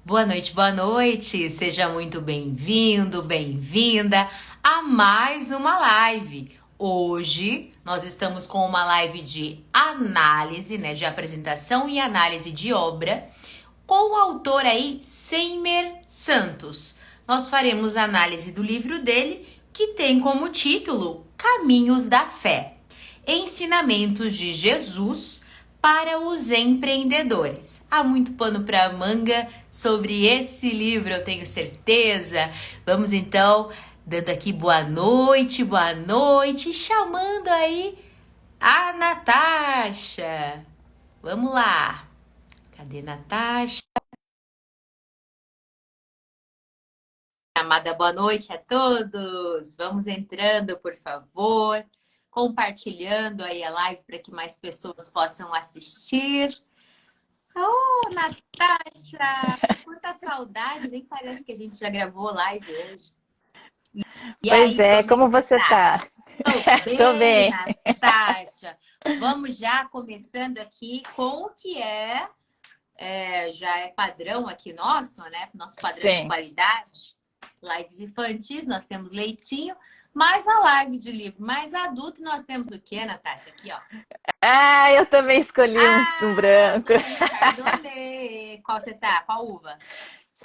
Boa noite, seja muito bem-vindo, bem-vinda a mais uma live. Hoje nós estamos com uma live de análise, né, de apresentação e análise de obra com o autor aí, Seimer Santos. Nós faremos análise do livro dele, que tem como título Caminhos da Fé, Ensinamentos de Jesus para os empreendedores. Há muito pano para manga sobre esse livro, eu tenho certeza. Vamos então dando aqui boa noite, chamando aí a Natasha. Vamos lá. Cadê Natasha? Amada, boa noite a todos. Vamos entrando, por favor, compartilhando aí a live para que mais pessoas possam assistir. Oh, Natasha! Quanta saudade! Nem parece que a gente já gravou live hoje. E Pois aí, é, como é que como você você tá? tá? Tô Tô bem, bem. Natasha. Vamos já começando aqui com o que já é padrão aqui nosso, né? Nosso padrão de Sim. qualidade. Lives infantis, nós temos leitinho. Mas a live de livro mais adulto, nós temos o quê, Natasha? Aqui, ó. Ah, eu também escolhi um Ah, branco. um Chardonnay. Qual você tá? Qual uva?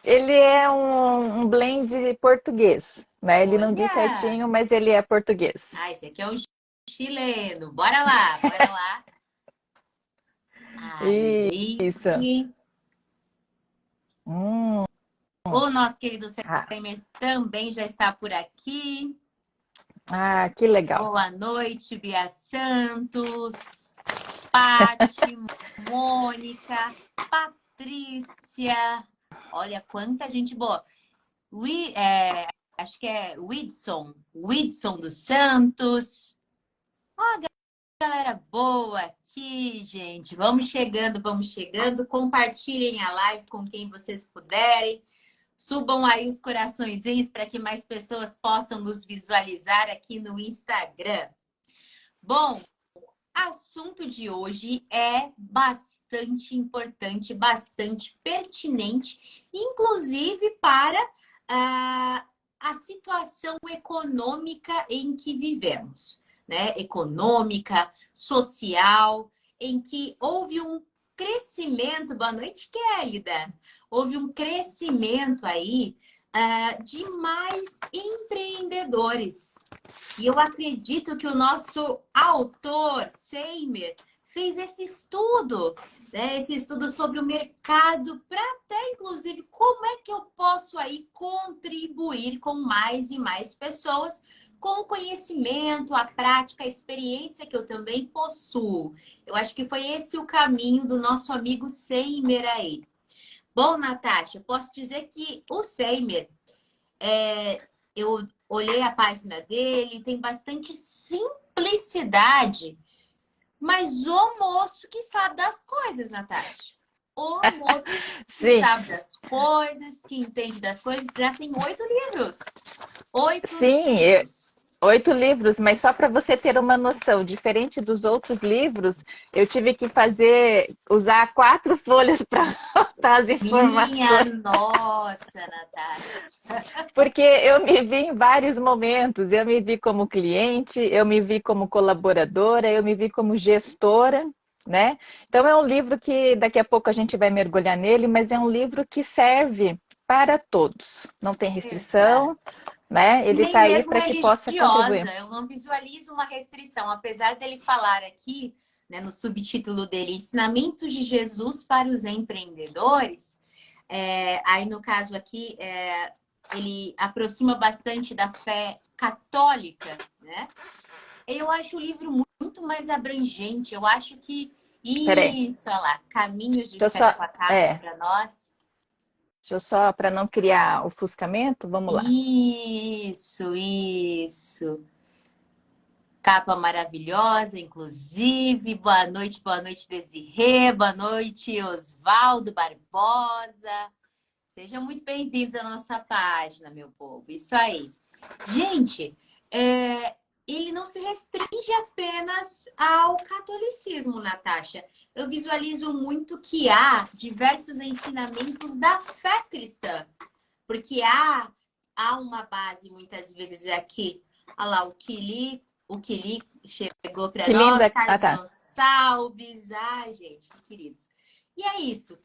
Ele é um blend português, né? Ele não diz Olha! certinho, mas ele é português. Ah, esse aqui é um chileno. Bora lá, bora lá. Ai, um Isso. brinde. Hum, O nosso querido ah, Semer também já está por aqui. que legal. Boa noite, Bia Santos, Pati, Mônica, Patrícia. Olha quanta gente boa. Acho que é Widson dos Santos. Galera boa aqui, gente. Vamos chegando. Compartilhem a live com quem vocês puderem. Subam aí os coraçõezinhos para que mais pessoas possam nos visualizar aqui no Instagram. Bom, assunto de hoje é bastante importante, bastante pertinente, inclusive para a situação econômica em que vivemos, né? Econômica, social, em que houve um crescimento. Boa noite, Kélida. Houve um crescimento aí de mais empreendedores. E eu acredito que o nosso autor, Seimer, fez esse estudo, né? Esse estudo sobre o mercado, para até, inclusive, como é que eu posso aí contribuir com mais e mais pessoas com o conhecimento, a prática, a experiência que eu também possuo. Eu acho que foi esse o caminho do nosso amigo Seimer aí. Bom, Natasha, eu posso dizer que o Seimer eu olhei a página dele, tem bastante simplicidade, mas o moço que sabe das coisas, Natasha. O moço que Sim, sabe das coisas, que entende das coisas, já tem 8 livros. 8 sim. livros. 8 livros, mas só para você ter uma noção, diferente dos outros livros, eu tive que usar 4 folhas para anotar as Minha informações, nossa, Natasha. porque eu me vi em vários momentos. Eu me vi como cliente, eu me vi como colaboradora, eu me vi como gestora, né? Então é um livro que daqui a pouco a gente vai mergulhar nele, mas é um livro que serve para todos. Não tem Exato. restrição, né? E Ele nem está aí mesmo para que possa contribuir. religiosa. Eu não visualizo uma restrição, apesar dele falar aqui, né, no subtítulo dele, Ensinamentos de Jesus para os Empreendedores. Aí, no caso aqui, ele aproxima bastante da fé católica, né? Eu acho o livro muito mais abrangente. Eu acho que Peraí, isso, olha lá, Caminhos de deixa eu Fé só, com a capa para nós. para não criar ofuscamento, vamos lá. Isso. Capa maravilhosa, inclusive. Boa noite, Desirê. Boa noite, Osvaldo Barbosa. Sejam muito bem-vindos à nossa página, meu povo. Isso aí. Gente, ele não se restringe apenas ao catolicismo, Natasha. eu visualizo muito que há diversos ensinamentos da fé cristã. Porque há uma base, muitas vezes, aqui. Olha lá, o Kili chegou para Que nós, linda. Ah, tá. Tarzan Salves. Ai, gente, que queridos. E é isso.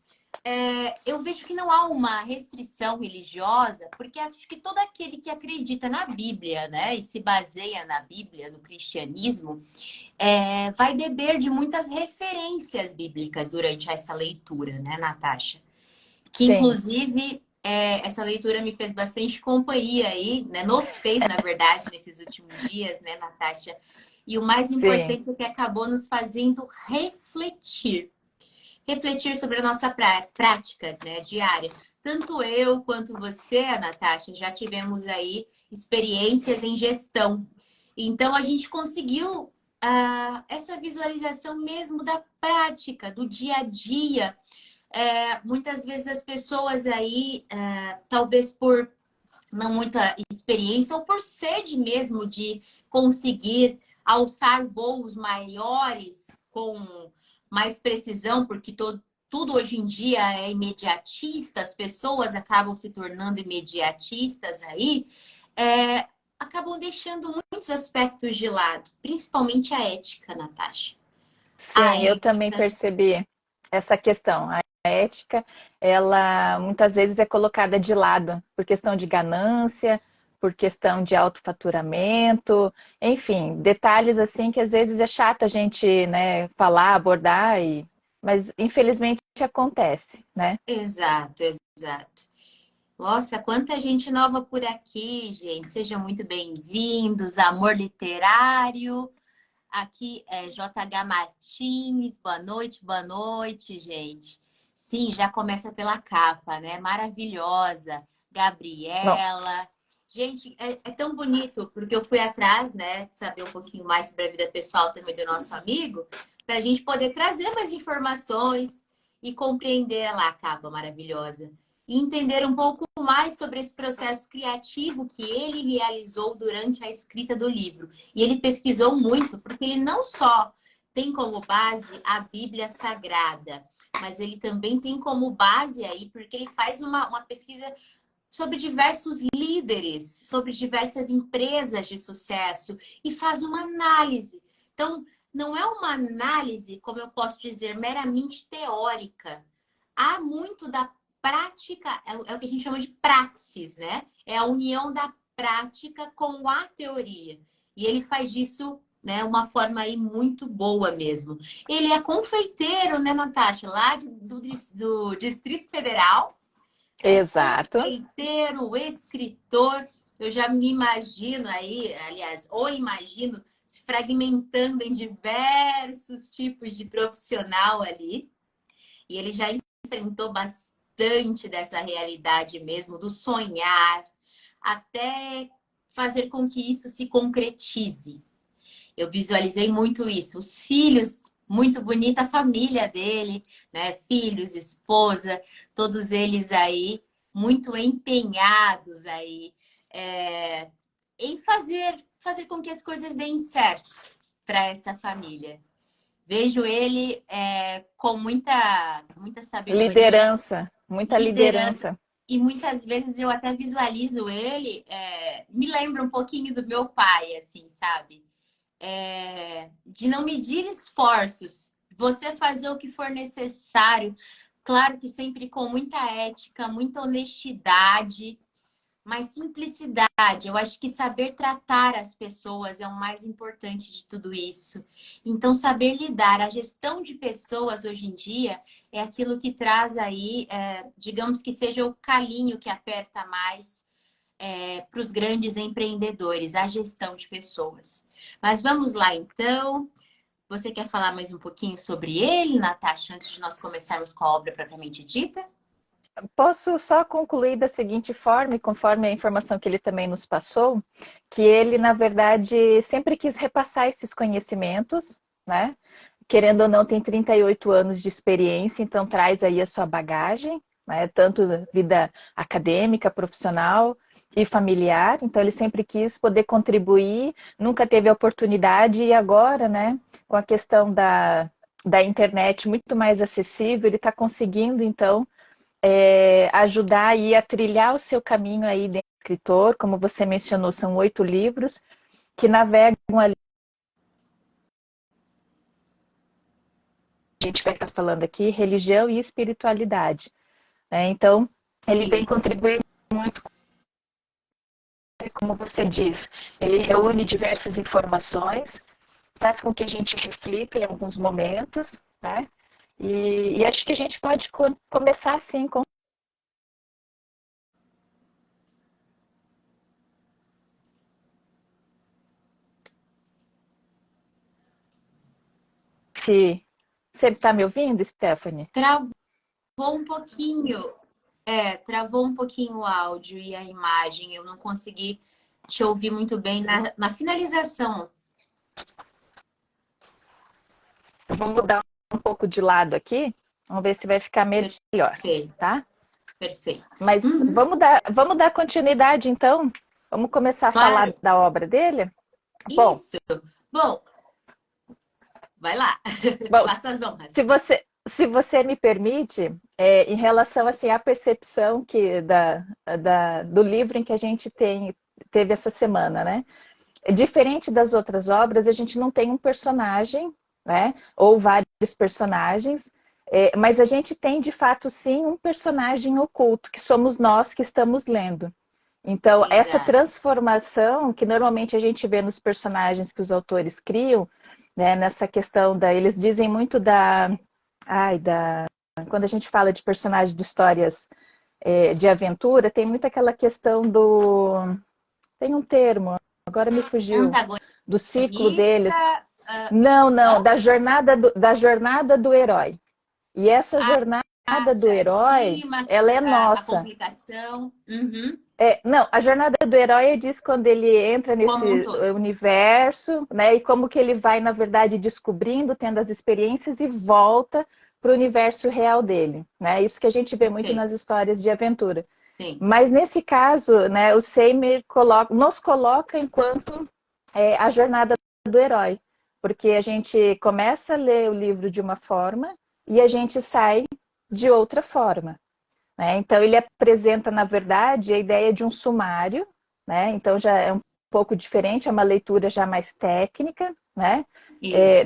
Eu vejo que não há uma restrição religiosa, porque acho que todo aquele que acredita na Bíblia, né, e se baseia na Bíblia, no cristianismo, vai beber de muitas referências bíblicas durante essa leitura, né, Natasha? Que, Sim, inclusive, essa leitura me fez bastante companhia aí, né? Nos fez, na verdade, nesses últimos dias, né, Natasha? E o mais sim. importante é que acabou nos fazendo refletir. Refletir sobre a nossa prática, né, diária. Tanto eu quanto você, Natasha, já tivemos aí experiências em gestão. Então, a gente conseguiu essa visualização mesmo da prática, do dia a dia. Muitas vezes as pessoas aí, talvez por não muita experiência ou por sede mesmo de conseguir alçar voos maiores com mais precisão, porque tudo hoje em dia é imediatista, as pessoas acabam se tornando imediatistas aí, acabam deixando muitos aspectos de lado, principalmente a ética, Natasha. A Sim, eu também ética, percebi essa questão. A ética, ela muitas vezes é colocada de lado por questão de ganância, por questão de autofaturamento, enfim, detalhes assim que às vezes é chato a gente, né, falar, abordar, mas infelizmente acontece, né? exato, exato. Nossa, quanta gente nova por aqui, gente. Sejam muito bem-vindos. Amor Literário. Aqui é JH Martins. Boa noite, gente. Sim, já começa pela capa, né? Maravilhosa. Bom, Gabriela. Gente, é tão bonito, porque eu fui atrás, né, de saber um pouquinho mais sobre a vida pessoal também do nosso amigo, para a gente poder trazer mais informações e compreender lá a capa maravilhosa e entender um pouco mais sobre esse processo criativo que ele realizou durante a escrita do livro. E ele pesquisou muito, porque ele não só tem como base a Bíblia Sagrada, mas ele também tem como base aí, porque ele faz uma pesquisa sobre diversos líderes, sobre diversas empresas de sucesso e faz uma análise. Então, não é uma análise, como eu posso dizer, meramente teórica. Há muito da prática, é o que a gente chama de praxis, né? É a união da prática com a teoria. E ele faz isso, né, uma forma aí muito boa mesmo. Ele é confeiteiro, né, Natasha, lá do Distrito Federal, exato. confeiteiro, escritor. Eu já me imagino aí, aliás, ou imagino se fragmentando em diversos tipos de profissional ali. E ele já enfrentou bastante dessa realidade mesmo, do sonhar, até fazer com que isso se concretize. Eu visualizei muito isso. Os filhos, muito bonita a família dele, né? Filhos, esposa, todos eles aí muito empenhados aí em fazer com que as coisas deem certo para essa família. Vejo ele com muita sabedoria, Liderança, muita liderança. liderança. E muitas vezes eu até visualizo ele, me lembra um pouquinho do meu pai, assim, sabe? De não medir esforços, você fazer o que for necessário, claro que sempre com muita ética, muita honestidade, mas simplicidade. Eu acho que saber tratar as pessoas é o mais importante de tudo isso. Então, saber lidar, a gestão de pessoas hoje em dia é aquilo que traz aí, digamos que seja o calinho que aperta mais para os grandes empreendedores, a gestão de pessoas. Mas vamos lá, então. Você quer falar mais um pouquinho sobre ele, Natasha, antes de nós começarmos com a obra propriamente dita? Posso só concluir da seguinte forma, e conforme a informação que ele também nos passou, que ele, na verdade, sempre quis repassar esses conhecimentos, né? Querendo ou não, tem 38 anos de experiência, então traz aí a sua bagagem, né? Tanto vida acadêmica, profissional e familiar. Então, ele sempre quis poder contribuir, nunca teve a oportunidade, e agora, né, com a questão da internet muito mais acessível, ele está conseguindo, então, ajudar aí a trilhar o seu caminho aí de escritor. Como você mencionou, são 8 livros que navegam ali. A gente vai estar falando aqui, religião e espiritualidade, né? Então, ele vem contribuir muito, como você diz, ele reúne diversas informações, faz com que a gente reflita em alguns momentos, né? E acho que a gente pode começar assim com... Se você está me ouvindo, Stephanie? Travou um pouquinho. Travou um pouquinho o áudio e a imagem. Eu não consegui te ouvir muito bem na finalização. Eu vou mudar um pouco de lado aqui. Vamos ver se vai ficar melhor, Perfeito. tá? Perfeito. Mas vamos dar continuidade, então? Vamos começar a falar da obra dele? Isso. Bom, vai lá. Bom, Faça as honras. se você me permite, em relação assim, à percepção do livro em que a gente teve essa semana, né? Diferente das outras obras, a gente não tem um personagem, né? Ou vários personagens, mas a gente tem, de fato, sim, um personagem oculto, que somos nós que estamos lendo. Então, Exato. Essa transformação que normalmente a gente vê nos personagens que os autores criam, né, nessa questão eles dizem muito quando a gente fala de personagens de histórias de aventura, tem muito aquela questão tem um termo, agora me fugiu, do ciclo deles. Não, da jornada do herói. E essa jornada do herói, ela é nossa. A complicação. Uhum. Não, a jornada do herói diz quando ele entra nesse universo, né? E como que ele vai, na verdade, descobrindo, tendo as experiências e volta para o universo real dele, né? Isso que a gente vê muito nas histórias de aventura. Sim. Mas nesse caso, né, o Seymour nos coloca enquanto a jornada do herói, porque a gente começa a ler o livro de uma forma e a gente sai de outra forma. Né? Então, ele apresenta, na verdade, a ideia de um sumário, né? Então já é um pouco diferente, é uma leitura já mais técnica, né?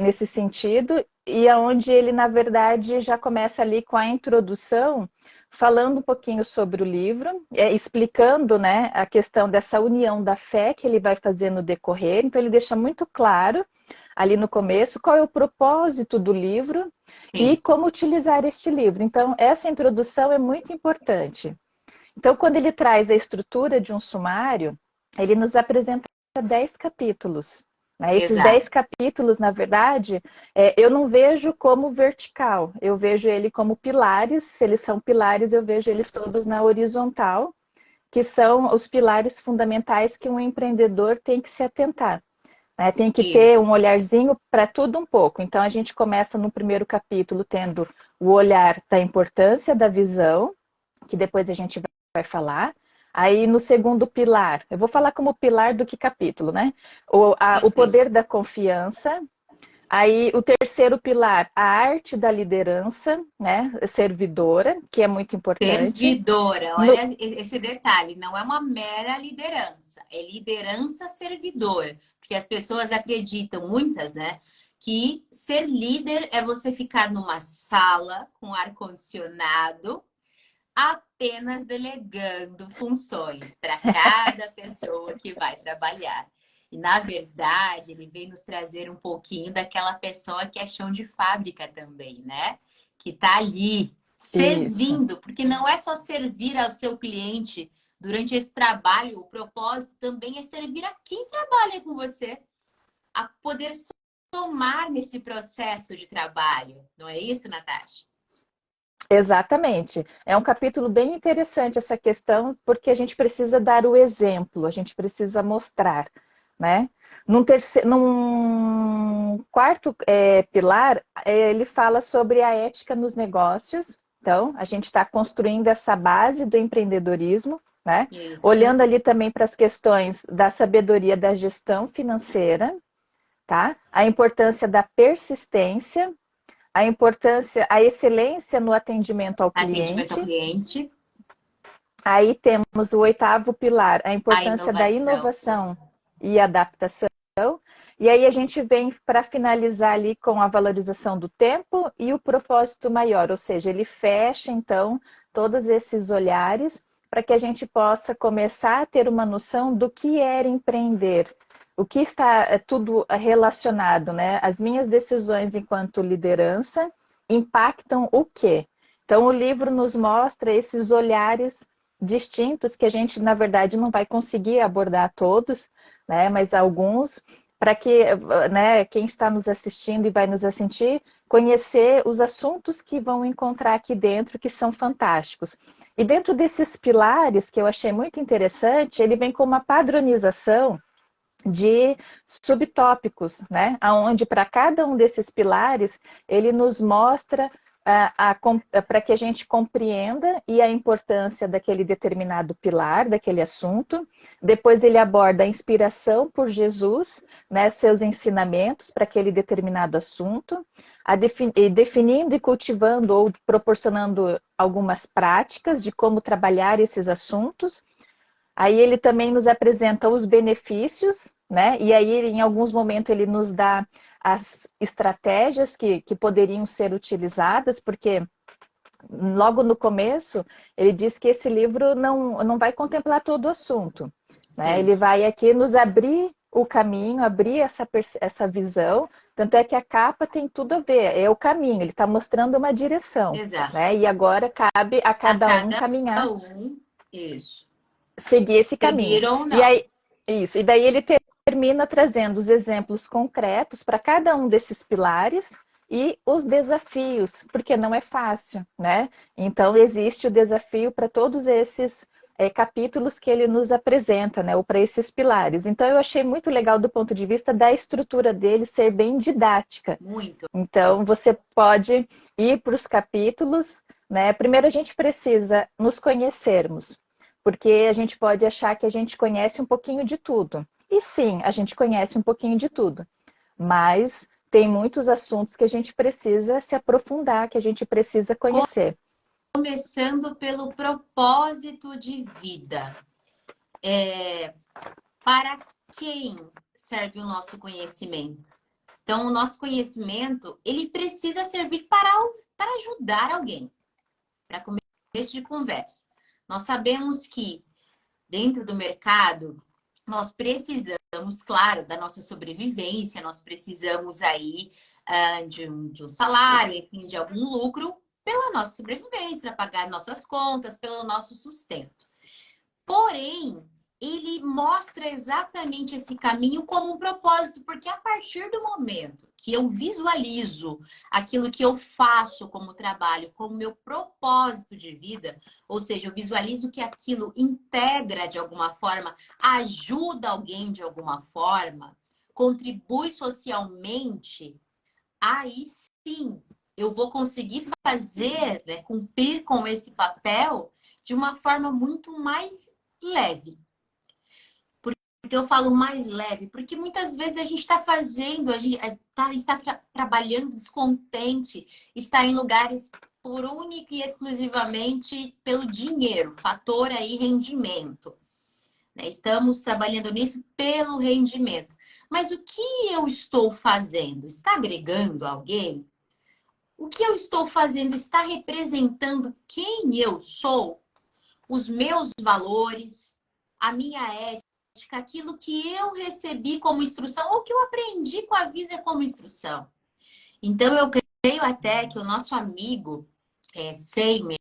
Nesse sentido, e aonde ele, na verdade, já começa ali com a introdução, falando um pouquinho sobre o livro, explicando, né, a questão dessa união da fé que ele vai fazer no decorrer. Então, ele deixa muito claro ali no começo qual é o propósito do livro. Sim. E como utilizar este livro. Então, essa introdução é muito importante. Então, quando ele traz a estrutura de um sumário, ele nos apresenta 10 capítulos. Né? Esses 10 capítulos, na verdade, eu não vejo como vertical, eu vejo ele como pilares. Se eles são pilares, eu vejo eles todos na horizontal, que são os pilares fundamentais que um empreendedor tem que se atentar. Tem que ter um olharzinho para tudo um pouco. Então, a gente começa no primeiro capítulo tendo o olhar da importância da visão, que depois a gente vai falar. Aí, no segundo pilar, eu vou falar como pilar do que capítulo, né? O poder da confiança. Aí, o terceiro pilar, a arte da liderança, né? Servidora, que é muito importante. Servidora, olha esse detalhe, não é uma mera liderança, é liderança servidora. Porque as pessoas acreditam, muitas, né? Que ser líder é você ficar numa sala com ar-condicionado, apenas delegando funções para cada pessoa que vai trabalhar. E, na verdade, ele vem nos trazer um pouquinho daquela pessoa que é chão de fábrica também, né? Que está ali, servindo. Isso. Porque não é só servir ao seu cliente durante esse trabalho, o propósito também é servir a quem trabalha com você, a poder somar nesse processo de trabalho. Não é isso, Natasha? Exatamente. É um capítulo bem interessante essa questão, porque a gente precisa dar o exemplo, a gente precisa mostrar. Né? Num quarto pilar, ele fala sobre a ética nos negócios. Então, a gente está construindo essa base do empreendedorismo, né? Olhando ali também para as questões da sabedoria da gestão financeira, tá? A importância da persistência, a importância, a excelência no atendimento ao Atendimento ao cliente. cliente, Aí temos o oitavo pilar, a a importância da inovação. inovação e adaptação. E aí a gente vem para finalizar ali com a valorização do tempo e o propósito maior, ou seja, ele fecha então todos esses olhares para que a gente possa começar a ter uma noção do que é empreender, o que está tudo relacionado, né? As minhas decisões enquanto liderança impactam o quê? Então o livro nos mostra esses olhares distintos que a gente, na verdade, não vai conseguir abordar todos, né? Mas alguns para que, né, quem está nos assistindo e vai nos assistir, conhecer os assuntos que vão encontrar aqui dentro, que são fantásticos. E dentro desses pilares, que eu achei muito interessante, ele vem com uma padronização de subtópicos, né? Onde para cada um desses pilares, ele nos mostra para que a gente compreenda e a importância daquele determinado pilar, daquele assunto. Depois ele aborda a inspiração por Jesus, né, seus ensinamentos para aquele determinado assunto, definindo e cultivando ou proporcionando algumas práticas de como trabalhar esses assuntos. Aí ele também nos apresenta os benefícios, né? E aí, em alguns momentos, ele nos dá as estratégias que poderiam ser utilizadas, porque logo no começo, ele diz que esse livro não vai contemplar todo o assunto, né? Sim, Ele vai aqui nos abrir o caminho, abrir essa visão, tanto é que a capa tem tudo a ver, é o caminho, ele está mostrando uma direção, exato. né? E agora cabe a A cada um cada caminhar, um, isso. seguir esse caminho. Seguir ou E não. aí, isso, e daí ele termina trazendo os exemplos concretos para cada um desses pilares e os desafios, porque não é fácil, né? Então existe o desafio para todos esses capítulos que ele nos apresenta, né? Ou para esses pilares. Então eu achei muito legal do ponto de vista da estrutura dele ser bem didática. Muito. Então você pode ir para os capítulos, né? Primeiro a gente precisa nos conhecermos, porque a gente pode achar que a gente conhece um pouquinho de tudo. E sim, a gente conhece um pouquinho de tudo, mas tem muitos assuntos que a gente precisa se aprofundar, que a gente precisa conhecer. Começando pelo propósito de vida. Para quem serve o nosso conhecimento? Então, o nosso conhecimento, ele precisa servir para ajudar alguém, para começo de conversa. Nós sabemos que dentro do mercado, nós precisamos, claro, da nossa sobrevivência, nós precisamos aí de um salário, enfim, de algum lucro pela nossa sobrevivência, para pagar nossas contas, pelo nosso sustento. Porém, ele mostra exatamente esse caminho como um propósito, porque a partir do momento que eu visualizo aquilo que eu faço como trabalho, como meu propósito de vida, ou seja, eu visualizo que aquilo integra de alguma forma, ajuda alguém de alguma forma, contribui socialmente, aí sim eu vou conseguir fazer, né, cumprir com esse papel de uma forma muito mais leve. Porque eu falo mais leve, porque muitas vezes a gente está fazendo, a gente está trabalhando descontente, está em lugares por única e exclusivamente pelo dinheiro, fator aí rendimento. Né? Estamos trabalhando nisso pelo rendimento. Mas o que eu estou fazendo? Está agregando alguém? O que eu estou fazendo está representando quem eu sou? Os meus valores, a minha ética, aquilo que eu recebi como instrução ou que eu aprendi com a vida como instrução. Então, eu creio até que o nosso amigo Seimer,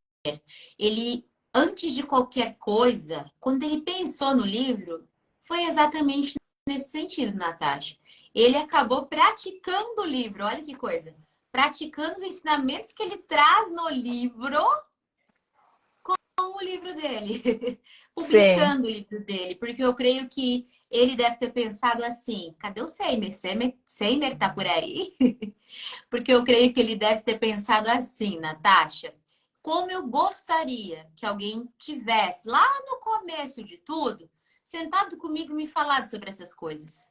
ele, antes de qualquer coisa, quando ele pensou no livro, foi exatamente nesse sentido, Natasha. Ele acabou praticando o livro, olha que coisa. Praticando os ensinamentos que ele traz no livro o livro dele, Sim. publicando o livro dele, porque eu creio que ele deve ter pensado assim: cadê o Seimer? Seimer tá por aí? Porque eu creio que ele deve ter pensado assim, Natasha, como eu gostaria que alguém tivesse lá no começo de tudo, sentado comigo e me falado sobre essas coisas.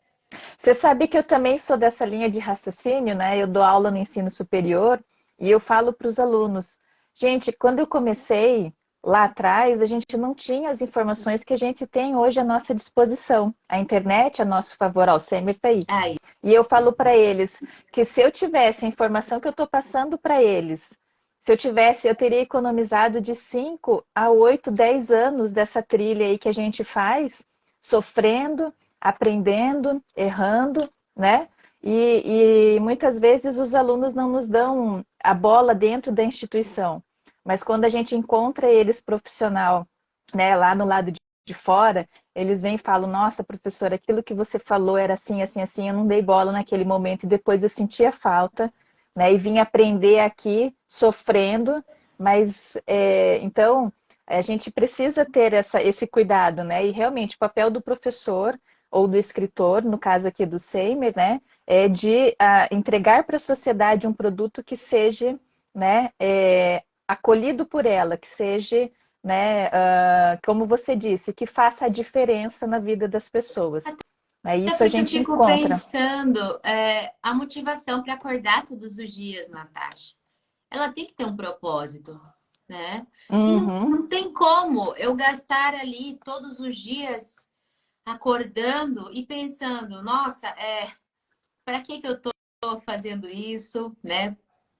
Você sabe que eu também sou dessa linha de raciocínio, né? Eu dou aula no ensino superior E eu falo para os alunos, gente, quando eu comecei lá atrás, a gente não tinha as informações que a gente tem hoje à nossa disposição. A internet a nosso favor, ó, o Alzheimer está aí. Aí, E eu falo para eles que se eu tivesse a informação que eu estou passando para eles, se eu tivesse, eu teria economizado de 5 a 8, 10 anos dessa trilha aí que a gente faz, sofrendo, aprendendo, errando, né? E muitas vezes os alunos não nos dão a bola dentro da instituição. Mas quando a gente encontra eles profissional, né, lá no lado de fora, eles vêm e falam, nossa, professora, aquilo que você falou era assim, assim, assim, eu não dei bola naquele momento e depois eu sentia falta, né, e vim aprender aqui sofrendo, mas então a gente precisa ter esse cuidado, né, e realmente o papel do professor ou do escritor, no caso aqui do Seimer, né, é de entregar para a sociedade um produto que seja, né, acolhido por ela, que seja, né, como você disse, que faça a diferença na vida das pessoas. até Isso a porque eu gente fico encontra. pensando, a motivação para acordar todos os dias, Natasha, ela tem que ter um propósito, né? E não, Uhum, não tem como eu gastar ali todos os dias acordando e pensando, nossa, para que eu estou fazendo isso, né?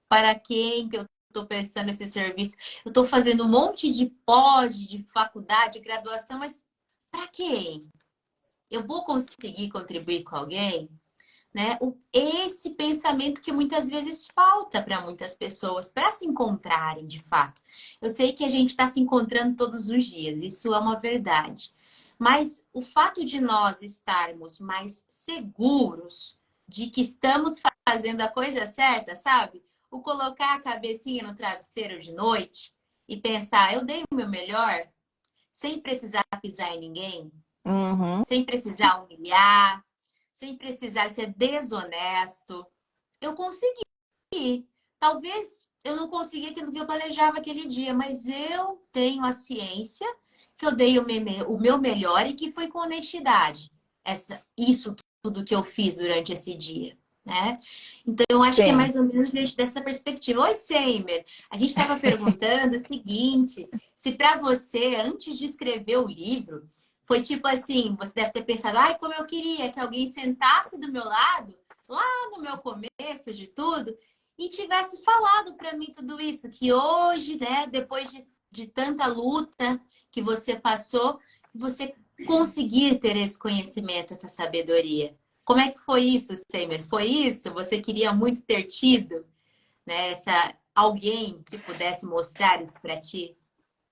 Para quem que eu estou prestando esse serviço? Eu estou fazendo um monte de pós, de faculdade, de graduação, mas para quem? Eu vou conseguir contribuir com alguém? Né? Esse pensamento que muitas vezes falta para muitas pessoas para se encontrarem de fato. Eu sei que a gente está se encontrando todos os dias, isso é uma verdade. Mas o fato de nós estarmos mais seguros de que estamos fazendo a coisa certa, sabe? O colocar a cabecinha no travesseiro de noite e pensar, eu dei o meu melhor, sem precisar pisar em ninguém, uhum. sem precisar humilhar, sem precisar ser desonesto. Eu consegui. Talvez eu não consegui aquilo que eu planejava aquele dia, mas eu tenho a ciência que eu dei o meu melhor e que foi com honestidade. Isso tudo que eu fiz durante esse dia. Né? Então, eu acho que é Sim. mais ou menos dessa perspectiva. Oi, Seimer, a gente estava perguntando o seguinte: se para você, antes de escrever o livro, foi tipo assim, você deve ter pensado, ai, como eu queria que alguém sentasse do meu lado, lá no meu começo de tudo, e tivesse falado para mim tudo isso, que hoje, né, depois de tanta luta que você passou, você conseguir ter esse conhecimento, essa sabedoria. Como é que foi isso, Seimer? Foi isso? Você queria muito ter tido, né, alguém que pudesse mostrar isso para ti?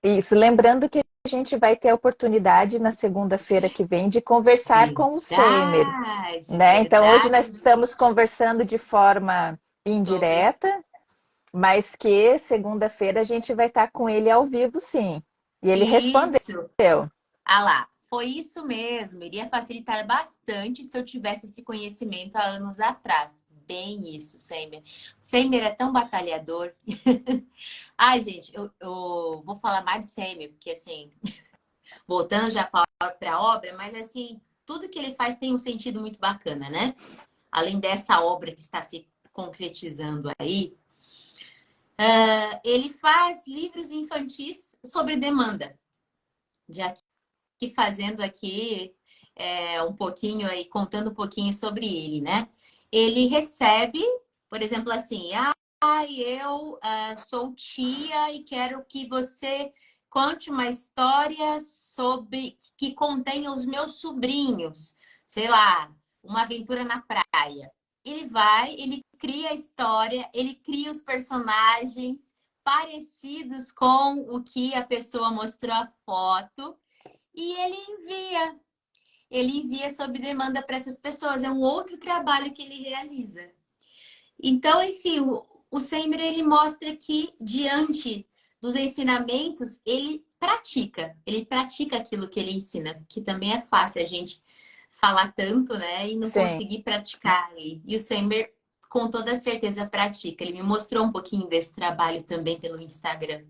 Isso. Lembrando que a gente vai ter a oportunidade na segunda-feira que vem de conversar com o Seimer, Verdade, né? Então, hoje nós verdade. estamos conversando de forma Sobre indireta, mas que segunda-feira a gente vai estar com ele ao vivo, sim. E ele respondeu. isso. Ah lá, foi isso mesmo. Iria facilitar bastante se eu tivesse esse conhecimento há anos atrás. Bem isso, Seimer. Seimer é tão batalhador. Ai, gente, eu vou falar mais de Seimer, porque assim, voltando já para a obra, mas assim, tudo que ele faz tem um sentido muito bacana, né? Além dessa obra que está se concretizando aí, ele faz livros infantis sobre demanda. Já que fazendo aqui um pouquinho aí, contando um pouquinho sobre ele, né? Ele recebe, por exemplo, assim, eu sou tia e quero que você conte uma história sobre que contenha os meus sobrinhos, sei lá, uma aventura na praia. Ele vai, ele cria a história, ele cria os personagens parecidos com o que a pessoa mostrou a foto e ele envia. Ele envia sob demanda para essas pessoas. É um outro trabalho que ele realiza. Então, enfim, o Seimer, ele mostra que, diante dos ensinamentos, ele pratica. Ele pratica aquilo que ele ensina, que também é fácil a gente falar tanto, né? E não Sim. conseguir praticar. E o Seimer, com toda certeza, pratica. Ele me mostrou um pouquinho desse trabalho também pelo Instagram.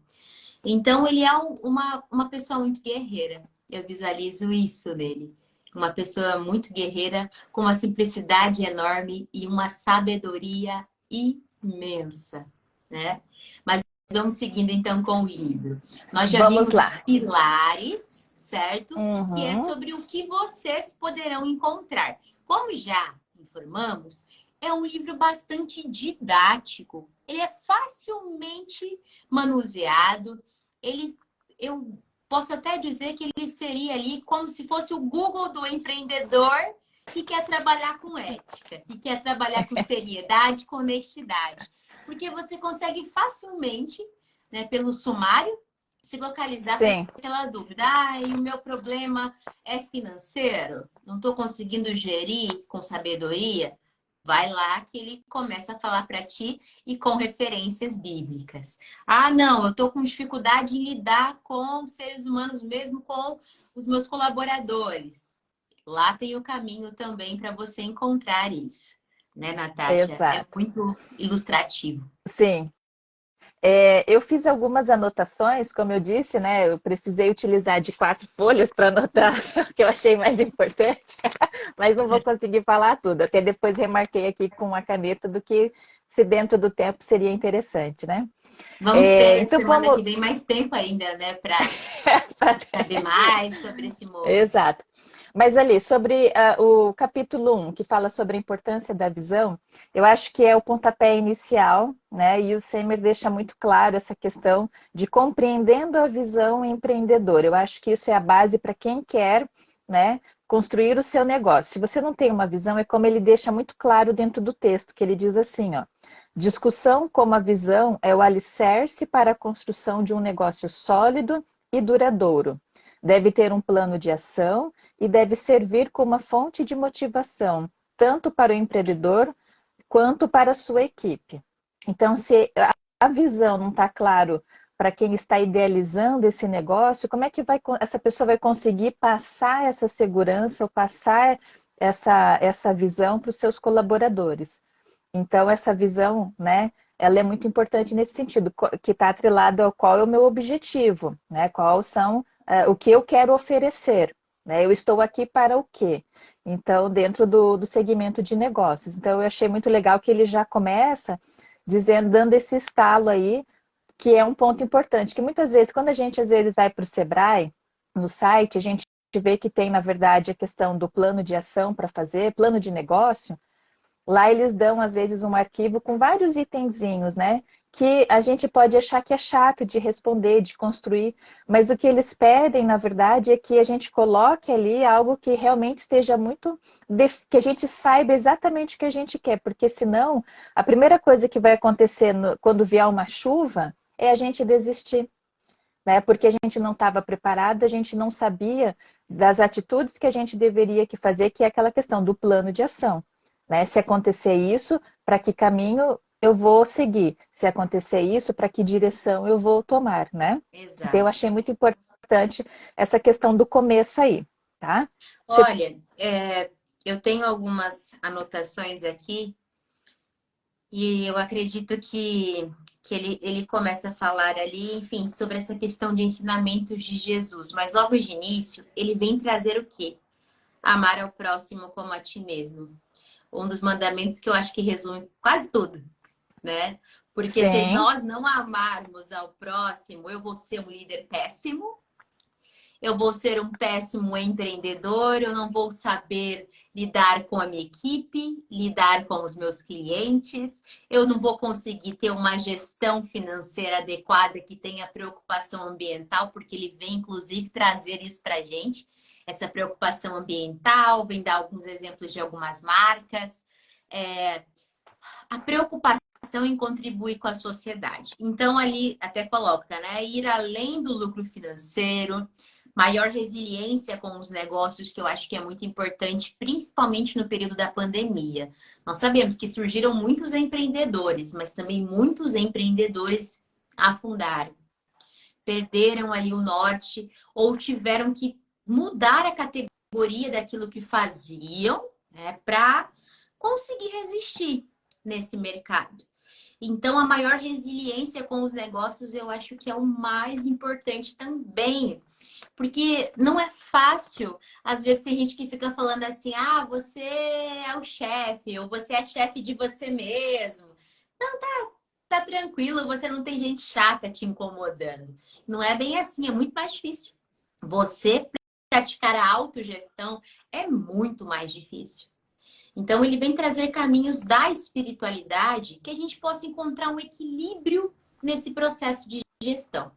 Então, ele é uma pessoa muito guerreira. Eu visualizo isso nele. Uma pessoa muito guerreira, com uma simplicidade enorme e uma sabedoria imensa. né? Mas vamos seguindo então com o livro. Nós já Vamos vimos os lá. pilares, certo? Que é Uhum. sobre o que vocês poderão encontrar. Como já informamos, é um livro bastante didático. Ele é facilmente manuseado. Eu posso até dizer que ele seria ali como se fosse o Google do empreendedor que quer trabalhar com ética, que quer trabalhar com seriedade, com honestidade. Porque você consegue facilmente, né, pelo sumário, se localizar para Sim, aquela dúvida. Ah, e o meu problema é financeiro? Não estou conseguindo gerir com sabedoria? Vai lá que ele começa a falar para ti e com referências bíblicas. Ah, não, eu estou com dificuldade em lidar com seres humanos, mesmo com os meus colaboradores. Lá tem o caminho também para você encontrar isso, né, Natasha? É exato. muito ilustrativo. Sim. Eu fiz algumas anotações, como eu disse, né? Eu precisei utilizar de 4 folhas para anotar o que eu achei mais importante, mas não vou conseguir falar tudo. Até depois remarquei aqui com a caneta do que, se dentro do tempo, seria interessante, né? Vamos ter Então semana que vamos. vem mais tempo ainda, né, para saber mais sobre esse moço. Exato. Mas ali, sobre o capítulo 1, que fala sobre a importância da visão, eu acho que é o pontapé inicial, né? E o Semer deixa muito claro essa questão de compreendendo a visão empreendedora. Eu acho que isso é a base para quem quer, né, construir o seu negócio. Se você não tem uma visão, é como ele deixa muito claro dentro do texto, que ele diz assim, ó. Discussão como a visão é o alicerce para a construção de um negócio sólido e duradouro. Deve ter um plano de ação e deve servir como uma fonte de motivação, tanto para o empreendedor quanto para a sua equipe. Então, se a visão não está claro para quem está idealizando esse negócio, como é que essa pessoa vai conseguir passar essa segurança ou passar essa visão para os seus colaboradores? Então, essa visão, né, ela é muito importante nesse sentido, que está atrelado ao qual é o meu objetivo, né, qual são o que eu quero oferecer, né, eu estou aqui para o quê? Então, dentro do segmento de negócios. Então, eu achei muito legal que ele já começa dizendo, dando esse estalo aí, que é um ponto importante, que muitas vezes, quando a gente às vezes vai para o Sebrae, no site, a gente vê que tem, na verdade, a questão do plano de ação para fazer, plano de negócio. Lá eles dão, às vezes, um arquivo com vários itenzinhos, né? Que a gente pode achar que é chato de responder, de construir, mas o que eles pedem, na verdade, é que a gente coloque ali algo que realmente esteja muito. Que a gente saiba exatamente o que a gente quer, porque senão, a primeira coisa que vai acontecer quando vier uma chuva é a gente desistir, né? Porque a gente não estava preparado, a gente não sabia das atitudes que a gente deveria que fazer, que é aquela questão do plano de ação, né? Se acontecer isso, para que caminho eu vou seguir? Se acontecer isso, para que direção eu vou tomar, né? Então eu Exato. achei muito importante essa questão do começo aí, tá? Você... Olha, eu tenho algumas anotações aqui e eu acredito que ele começa a falar ali, enfim, sobre essa questão de ensinamentos de Jesus. Mas logo de início, ele vem trazer o quê? Amar ao próximo como a ti mesmo. Um dos mandamentos que eu acho que resume quase tudo, né? Porque se Sim, nós não amarmos ao próximo, eu vou ser um líder péssimo, eu vou ser um péssimo empreendedor, eu não vou saber lidar com a minha equipe, lidar com os meus clientes, eu não vou conseguir ter uma gestão financeira adequada que tenha preocupação ambiental, porque ele vem, inclusive, trazer isso para a gente, essa preocupação ambiental, vem dar alguns exemplos de algumas marcas. A preocupação em contribuir com a sociedade. Então, ali até coloca, né? Ir além do lucro financeiro, maior resiliência com os negócios, que eu acho que é muito importante, principalmente no período da pandemia. Nós sabemos que surgiram muitos empreendedores, mas também muitos empreendedores afundaram, perderam ali o norte ou tiveram que mudar a categoria daquilo que faziam, né, para conseguir resistir nesse mercado. Então, a maior resiliência com os negócios eu acho que é o mais importante também. Porque não é fácil. Às vezes tem gente que fica falando assim: ah, você é o chefe, ou você é chefe de você mesmo. Tá tá tranquilo, você não tem gente chata te incomodando. Não é bem assim, é muito mais difícil. Você praticar a autogestão é muito mais difícil. Então, ele vem trazer caminhos da espiritualidade que a gente possa encontrar um equilíbrio nesse processo de gestão.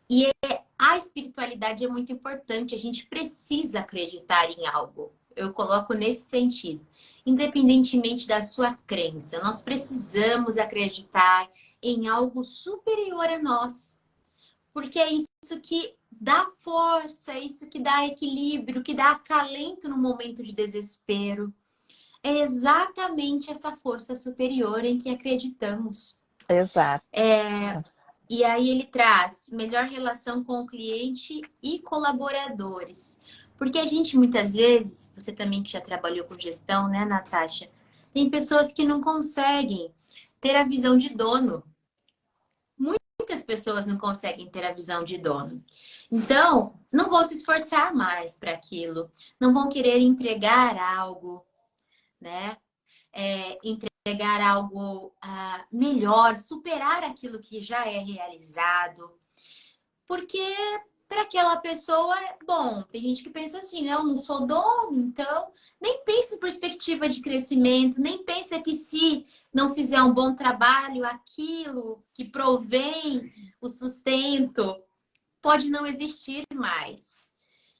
E a espiritualidade é muito importante, a gente precisa acreditar em algo. Eu coloco nesse sentido. Independentemente da sua crença, nós precisamos acreditar em algo superior a nós. Porque é isso que dá força, é isso que dá equilíbrio, que dá acalento no momento de desespero. É exatamente essa força superior em que acreditamos. Exato. E aí ele traz melhor relação com o cliente e colaboradores. Porque a gente muitas vezes, você também que já trabalhou com gestão, né, Natasha? Tem pessoas que não conseguem ter a visão de dono. Muitas pessoas não conseguem ter a visão de dono. Então, não vão se esforçar mais para aquilo, não vão querer entregar algo, né? Entregar algo melhor, superar aquilo que já é realizado. Porque para aquela pessoa, bom, tem gente que pensa assim, né? Eu não sou dono, então nem pensa em perspectiva de crescimento, nem pensa que se não fizer um bom trabalho, aquilo que provém o sustento pode não existir mais.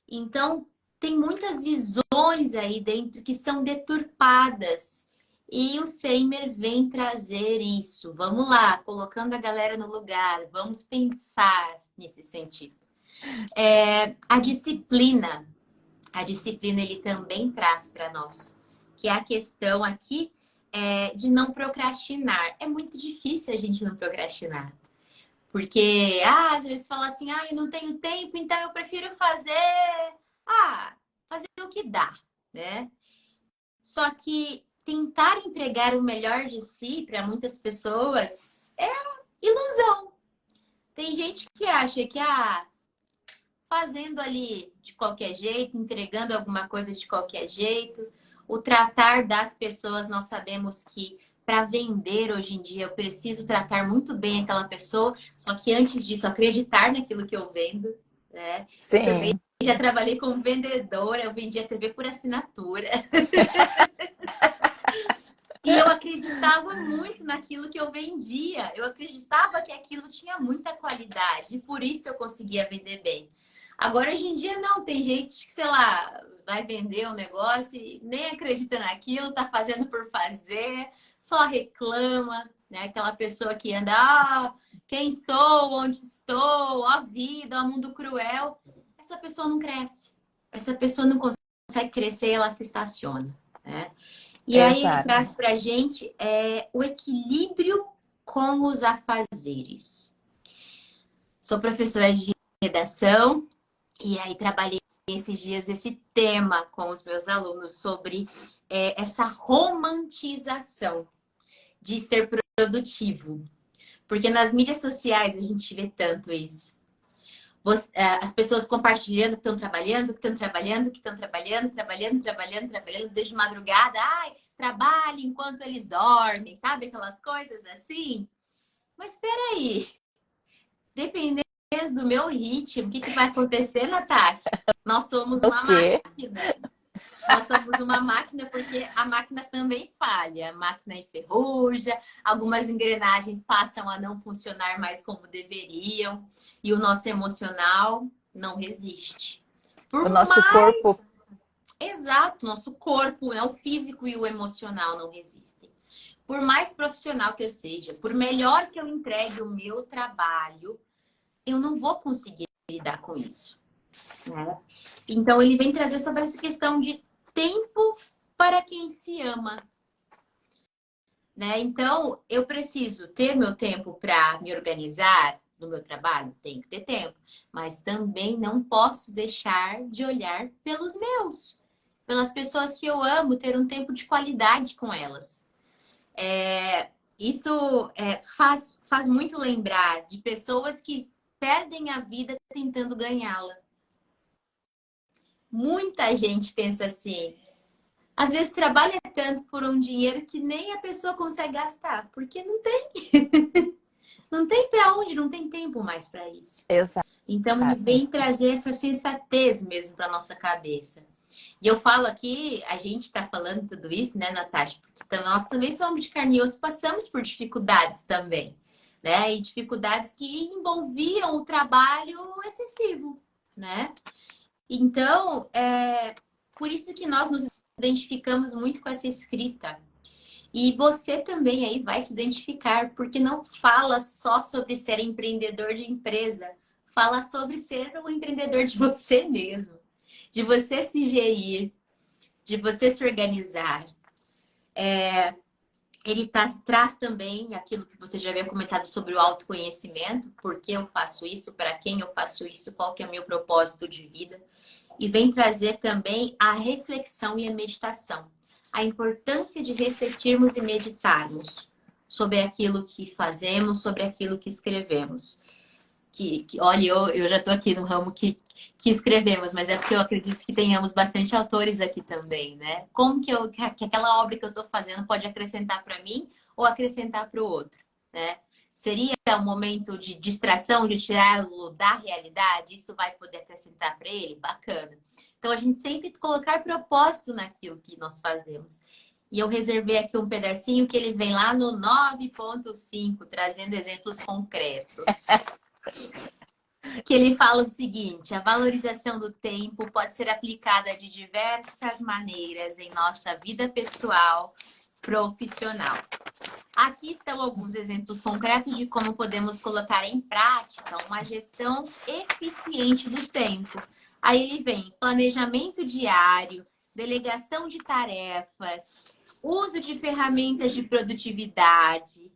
Então, tem muitas visões aí dentro que são deturpadas. E o Seimer vem trazer isso. Vamos lá, colocando a galera no lugar. Vamos pensar nesse sentido. A disciplina. A disciplina ele também traz para nós. Que é a questão aqui de não procrastinar. É muito difícil a gente não procrastinar. Porque, às vezes fala assim, eu não tenho tempo, então eu prefiro fazer o que dá, né? Só que tentar entregar o melhor de si para muitas pessoas é ilusão. Tem gente que acha que, fazendo ali de qualquer jeito, entregando alguma coisa de qualquer jeito, o tratar das pessoas, nós sabemos que para vender hoje em dia eu preciso tratar muito bem aquela pessoa, só que antes disso acreditar naquilo que eu vendo, né? Eu também Sim. já trabalhei como vendedora, eu vendia TV por assinatura. E eu acreditava muito naquilo que eu vendia. Eu acreditava que aquilo tinha muita qualidade. E por isso eu conseguia vender bem. Agora, hoje em dia, não. Tem gente que, sei lá, vai vender um negócio e nem acredita naquilo, tá fazendo por fazer, só reclama, né? Aquela pessoa que anda, quem sou, onde estou, a vida, o mundo cruel. Essa pessoa não cresce. Essa pessoa não consegue crescer, ela se estaciona, né? E aí ele Exato. traz para a gente o equilíbrio com os afazeres. Sou professora de redação e aí trabalhei esses dias esse tema com os meus alunos sobre essa romantização de ser produtivo. Porque nas mídias sociais a gente vê tanto isso. As pessoas compartilhando que estão trabalhando, que estão trabalhando, que estão trabalhando, trabalhando desde madrugada. Trabalhe enquanto eles dormem, sabe? Aquelas coisas assim. Mas espera aí, dependendo do meu ritmo, o que vai acontecer, Natasha? Nós somos O uma quê? máquina. Nós somos uma máquina porque a máquina também falha. A máquina enferruja, algumas engrenagens passam a não funcionar mais como deveriam. E o nosso emocional não resiste. O Por nosso corpo. mais... Exato, nosso corpo, né? O físico e o emocional não resistem. Por mais profissional que eu seja, por melhor que eu entregue o meu trabalho, eu não vou conseguir lidar com isso, né? Então, ele vem trazer sobre essa questão de tempo para quem se ama, né? Então, eu preciso ter meu tempo para me organizar no meu trabalho? Tem que ter tempo. Mas também não posso deixar de olhar pelos meus, pelas pessoas que eu amo, ter um tempo de qualidade com elas. Isso faz muito lembrar de pessoas que perdem a vida tentando ganhá-la. Muita gente pensa assim. Às vezes trabalha tanto por um dinheiro que nem a pessoa consegue gastar, porque não tem. Não tem para onde, não tem tempo mais para isso. Exato. Então, ele vem trazer essa sensatez mesmo para nossa cabeça. E eu falo aqui, a gente está falando tudo isso, né, Natasha? Porque nós também somos de carne e osso, passamos por dificuldades também, né? E dificuldades que envolviam o trabalho excessivo, né? Então, por isso que nós nos identificamos muito com essa escrita. E você também aí vai se identificar, porque não fala só sobre ser empreendedor de empresa, fala sobre ser o empreendedor de você mesmo, de você se gerir, de você se organizar. Ele traz também aquilo que você já havia comentado sobre o autoconhecimento, por que eu faço isso, para quem eu faço isso, qual que é o meu propósito de vida. E vem trazer também a reflexão e a meditação. A importância de refletirmos e meditarmos sobre aquilo que fazemos, sobre aquilo que escrevemos. Olha, eu já estou aqui no ramo que escrevemos, mas é porque eu acredito que tenhamos bastante autores aqui também, né? Como que aquela obra que eu estou fazendo pode acrescentar para mim ou acrescentar para o outro, né? Seria um momento de distração, de tirá-lo da realidade? Isso vai poder acrescentar para ele? Bacana. Então, a gente sempre colocar propósito naquilo que nós fazemos. E eu reservei aqui um pedacinho que ele vem lá no 9.5, trazendo exemplos concretos. Que ele fala o seguinte: a valorização do tempo pode ser aplicada de diversas maneiras em nossa vida pessoal, profissional. Aqui estão alguns exemplos concretos de como podemos colocar em prática uma gestão eficiente do tempo. Aí ele vem planejamento diário, delegação de tarefas, uso de ferramentas de produtividade.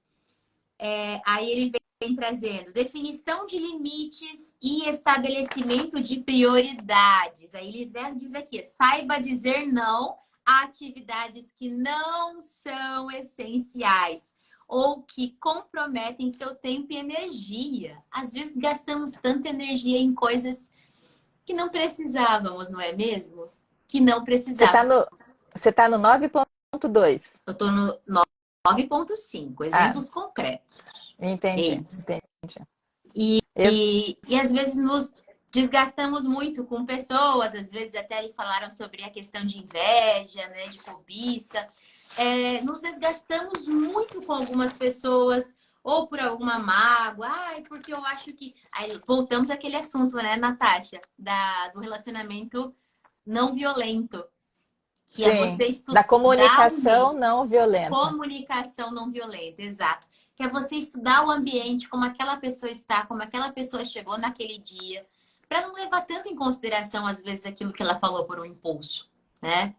Aí ele vem trazendo definição de limites e estabelecimento de prioridades. Aí ele diz aqui: saiba dizer não a atividades que não são essenciais ou que comprometem seu tempo e energia. Às vezes gastamos tanta energia em coisas que não precisávamos, não é mesmo? Que não precisávamos. Você tá no 9.2. Eu estou no 9.5, exemplos concretos. Entendi, Eles. entendi. E às vezes nos desgastamos muito com pessoas, às vezes até eles falaram sobre a questão de inveja, né, de cobiça. Nos desgastamos muito com algumas pessoas, ou por alguma mágoa, porque eu acho que. Aí voltamos àquele assunto, né, Natasha, do relacionamento não violento. Que Sim, é você da estudar comunicação não violenta. comunicação não violenta, exato. Que é você estudar o ambiente, como aquela pessoa está, como aquela pessoa chegou naquele dia, para não levar tanto em consideração, às vezes, aquilo que ela falou por um impulso, né?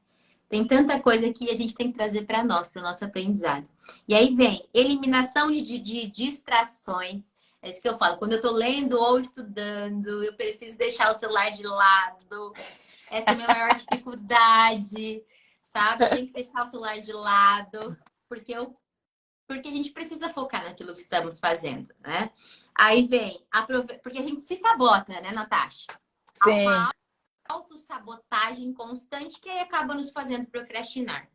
Tem tanta coisa que a gente tem que trazer para nós, para o nosso aprendizado. E aí vem eliminação de distrações. É isso que eu falo. Quando eu estou lendo ou estudando, eu preciso deixar o celular de lado. Essa é a minha maior dificuldade, sabe? Tem que deixar o celular de lado, porque a gente precisa focar naquilo que estamos fazendo, né? Aí vem, porque a gente se sabota, né, Natasha? Há Sim. uma autossabotagem constante que aí acaba nos fazendo procrastinar.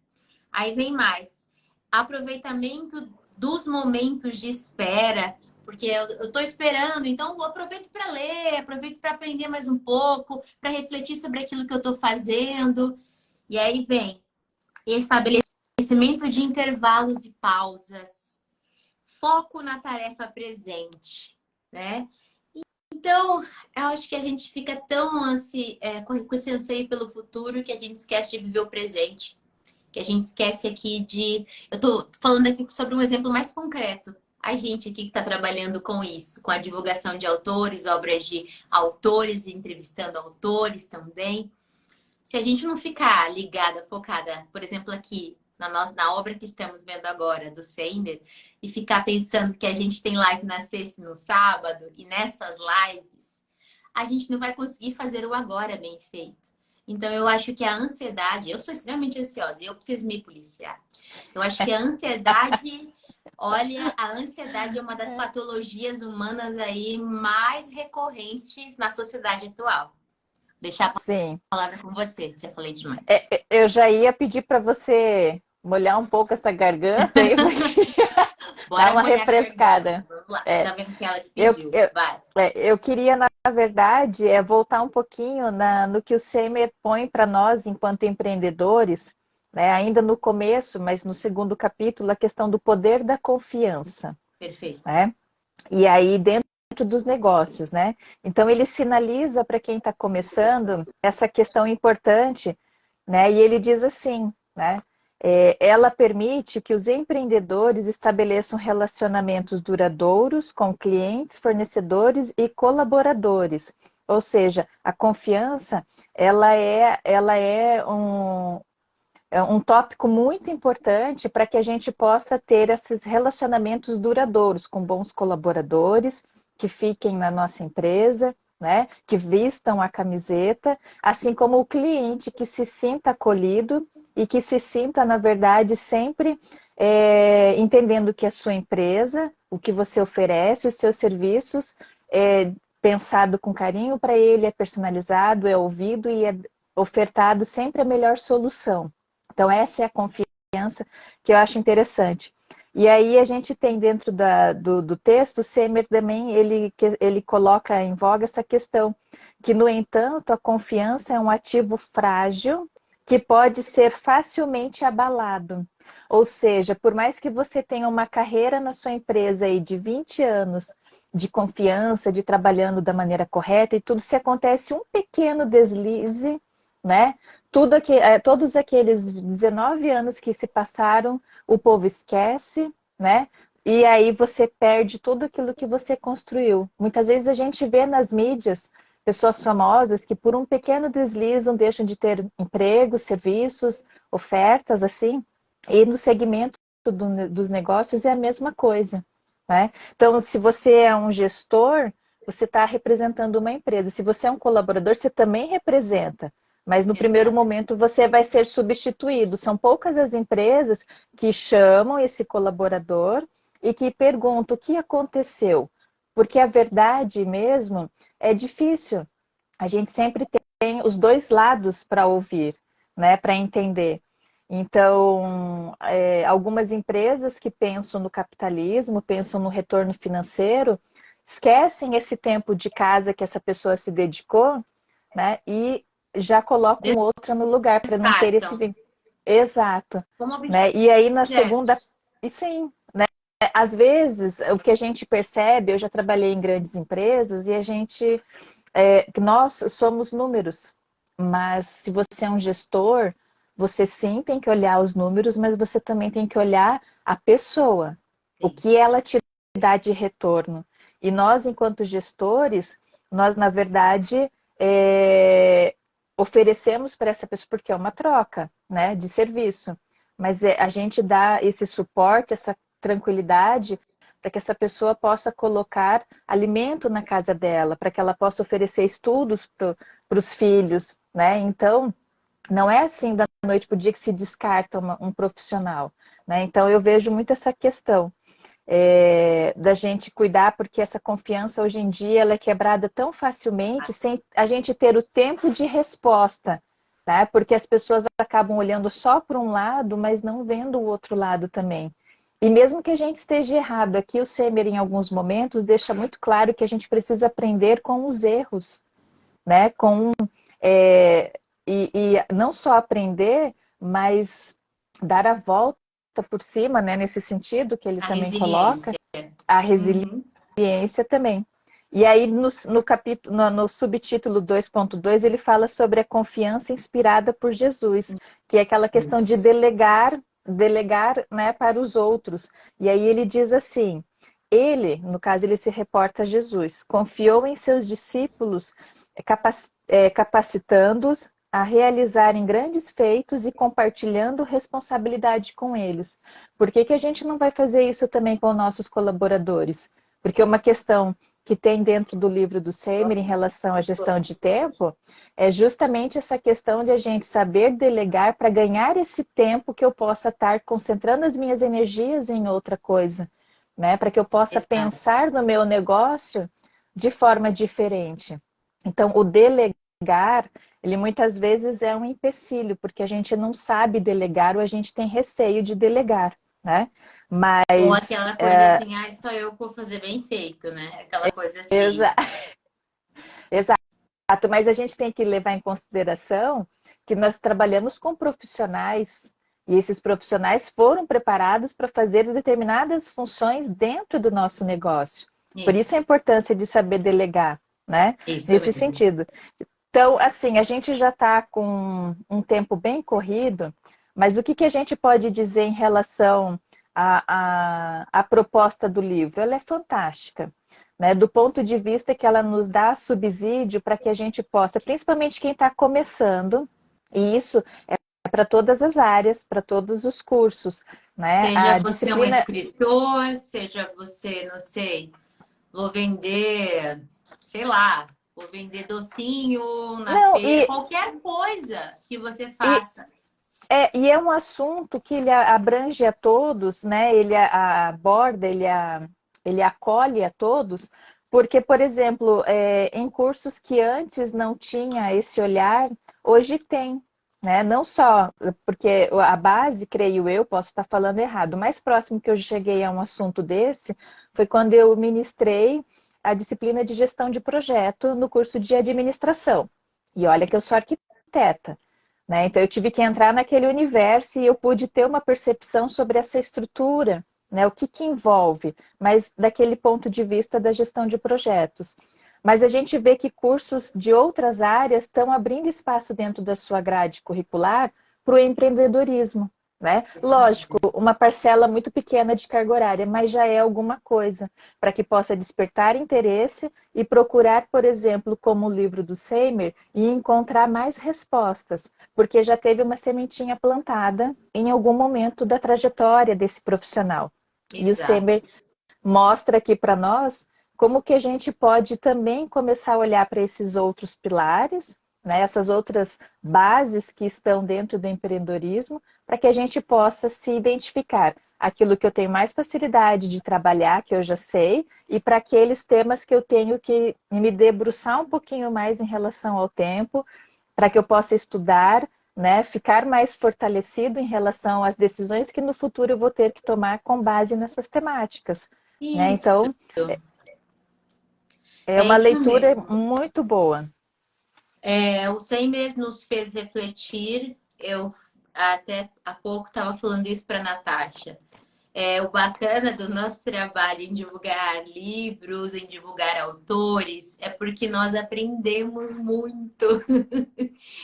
Aí vem mais, aproveitamento dos momentos de espera, porque eu estou esperando, então eu aproveito para ler, aproveito para aprender mais um pouco, para refletir sobre aquilo que eu estou fazendo. E aí vem estabelecimento de intervalos e pausas, foco na tarefa presente, né? Então, eu acho que a gente fica tão com esse anseio pelo futuro que a gente esquece de viver o presente. Que a gente esquece aqui de. Eu tô falando aqui sobre um exemplo mais concreto. A gente aqui que está trabalhando com isso, com a divulgação de autores, obras de autores, entrevistando autores também. Se a gente não ficar ligada, focada, por exemplo, aqui na obra que estamos vendo agora, do Seimer, e ficar pensando que a gente tem live na sexta e no sábado, e nessas lives, a gente não vai conseguir fazer o agora bem feito. Então, eu acho que a ansiedade, eu sou extremamente ansiosa e eu preciso me policiar. Eu acho que a ansiedade, olha, a ansiedade é uma das patologias humanas aí mais recorrentes na sociedade atual. deixar a Sim. palavra com você. Já falei demais. Eu já ia pedir para você molhar um pouco essa garganta e dar Bora uma molhar a garganta. refrescada. Vamos lá. É, Tá vendo que ela te eu, pediu? eu, Vai. eu queria, na verdade, voltar um pouquinho no que o Semer põe para nós, enquanto empreendedores, né, ainda no começo, mas no segundo capítulo, a questão do poder da confiança. Perfeito. Né? E aí, dentro dos negócios, né? Então, ele sinaliza para quem está começando essa questão importante, né? E ele diz assim, né? Ela permite que os empreendedores estabeleçam relacionamentos duradouros com clientes, fornecedores e colaboradores. Ou seja, a confiança, ela é um tópico muito importante para que a gente possa ter esses relacionamentos duradouros com bons colaboradores que fiquem na nossa empresa, né? Que vistam a camiseta, assim como o cliente que se sinta acolhido e que se sinta, na verdade, sempre entendendo que a sua empresa, o que você oferece, os seus serviços, é pensado com carinho para ele, é personalizado, é ouvido e é ofertado sempre a melhor solução. Então, essa é a confiança que eu acho interessante. E aí a gente tem dentro do texto, o Semer também, ele coloca em voga essa questão, que, no entanto, a confiança é um ativo frágil que pode ser facilmente abalado. Ou seja, por mais que você tenha uma carreira na sua empresa aí de 20 anos de confiança, de trabalhando da maneira correta e tudo, se acontece um pequeno deslize, né? Todos aqueles 19 anos que se passaram, o povo esquece, né? E aí você perde tudo aquilo que você construiu. Muitas vezes a gente vê nas mídias pessoas famosas que por um pequeno deslize deixam de ter emprego, serviços, ofertas, assim. E no segmento dos negócios é a mesma coisa, né? Então, se você é um gestor, você está representando uma empresa. Se você é um colaborador, você também representa. Mas no primeiro Exato. momento você vai ser substituído. São poucas as empresas que chamam esse colaborador e que perguntam o que aconteceu. Porque a verdade mesmo é difícil. A gente sempre tem os dois lados para ouvir, né, para entender. Então, algumas empresas que pensam no capitalismo, pensam no retorno financeiro, esquecem esse tempo de casa que essa pessoa se dedicou, né, e já colocam outra no lugar para não ter esse Descartam vínculo. Exato, como né? E aí na segunda, objetos. e sim, né? Às vezes o que a gente percebe, eu já trabalhei em grandes empresas e nós somos números, mas se você é um gestor, você sim tem que olhar os números, mas você também tem que olhar a pessoa, o Sim. que ela te dá de retorno. E nós, enquanto gestores, nós, na verdade, oferecemos para essa pessoa, porque é uma troca, né, de serviço. Mas a gente dá esse suporte, essa tranquilidade, para que essa pessoa possa colocar alimento na casa dela, para que ela possa oferecer estudos para os filhos, né? Então, não é assim da noite para o dia que se descarta um profissional, né? Então, eu vejo muito essa questão da gente cuidar, porque essa confiança hoje em dia ela é quebrada tão facilmente sem a gente ter o tempo de resposta, tá? Porque as pessoas acabam olhando só para um lado, mas não vendo o outro lado também. E mesmo que a gente esteja errado, aqui o Semer, em alguns momentos, deixa muito claro que a gente precisa aprender com os erros, né? É, e não só aprender, mas dar a volta por cima, né? Nesse sentido que ele A também coloca, resiliência. a Uhum. resiliência também. E aí, no capítulo, no subtítulo 2.2, ele fala sobre a confiança inspirada por Jesus, que é aquela questão de Isso. delegar, né, para os outros. E aí ele diz assim, ele, no caso, ele se reporta a Jesus, confiou em seus discípulos, capacitando-os a realizarem grandes feitos e compartilhando responsabilidade com eles. Por que a gente não vai fazer isso também com nossos colaboradores? Porque uma questão que tem dentro do livro do Seymour em relação à gestão de tempo é justamente essa questão de a gente saber delegar para ganhar esse tempo que eu possa estar concentrando as minhas energias em outra coisa, né? Para que eu possa Exato. pensar no meu negócio de forma diferente. Então, o delegar delegar, ele muitas vezes é um empecilho, porque a gente não sabe delegar ou a gente tem receio de delegar, né? Ou Mas, aquela coisa assim, ah, só eu vou fazer bem feito, né? Aquela coisa assim. exa exato, mas a gente tem que levar em consideração que nós trabalhamos com profissionais e esses profissionais foram preparados para fazer determinadas funções dentro do nosso negócio. Por isso a Isso, importância de saber delegar, né? isso Nesse mesmo. sentido. Então, assim, a gente já está com um tempo bem corrido, mas o que, que a gente pode dizer em relação à proposta do livro? Ela é fantástica, né? Do ponto de vista que ela nos dá subsídio para que a gente possa, principalmente quem está começando, e isso é para todas as áreas, para todos os cursos, né? Seja A você um disciplina. escritor, seja você, não sei, vou vender, sei lá, vou vender docinho na Não, feira, qualquer coisa que você faça. e é um assunto que ele abrange a todos, né? Ele aborda, ele acolhe a todos, porque, por exemplo, em cursos que antes não tinha esse olhar, hoje tem, né? Não só porque a base, creio eu, posso estar falando errado, o mais próximo que eu cheguei a um assunto desse foi quando eu ministrei a disciplina de gestão de projeto no curso de administração. E olha que eu sou arquiteta. Né? Então, eu tive que entrar naquele universo e eu pude ter uma percepção sobre essa estrutura, né? O que, que envolve, mas daquele ponto de vista da gestão de projetos. Mas a gente vê que cursos de outras áreas estão abrindo espaço dentro da sua grade curricular para o empreendedorismo. Né? Isso Lógico, mesmo. uma parcela muito pequena de carga horária, mas já é alguma coisa para que possa despertar interesse e procurar, por exemplo, como o livro do Seimer, e encontrar mais respostas, porque já teve uma sementinha plantada em algum momento da trajetória desse profissional. E o Exato. Seimer mostra aqui para nós como que a gente pode também começar a olhar para esses outros pilares, né, essas outras bases que estão dentro do empreendedorismo, para que a gente possa se identificar aquilo que eu tenho mais facilidade de trabalhar, que eu já sei, e para aqueles temas que eu tenho que me debruçar um pouquinho mais em relação ao tempo, para que eu possa estudar, né, ficar mais fortalecido em relação às decisões que no futuro eu vou ter que tomar com base nessas temáticas. Né? Isso. Então, é É uma isso leitura mesmo. muito boa. O Seimer nos fez refletir. Eu até há pouco estava falando isso para a Natasha. O bacana do nosso trabalho em divulgar livros, em divulgar autores, é porque nós aprendemos muito.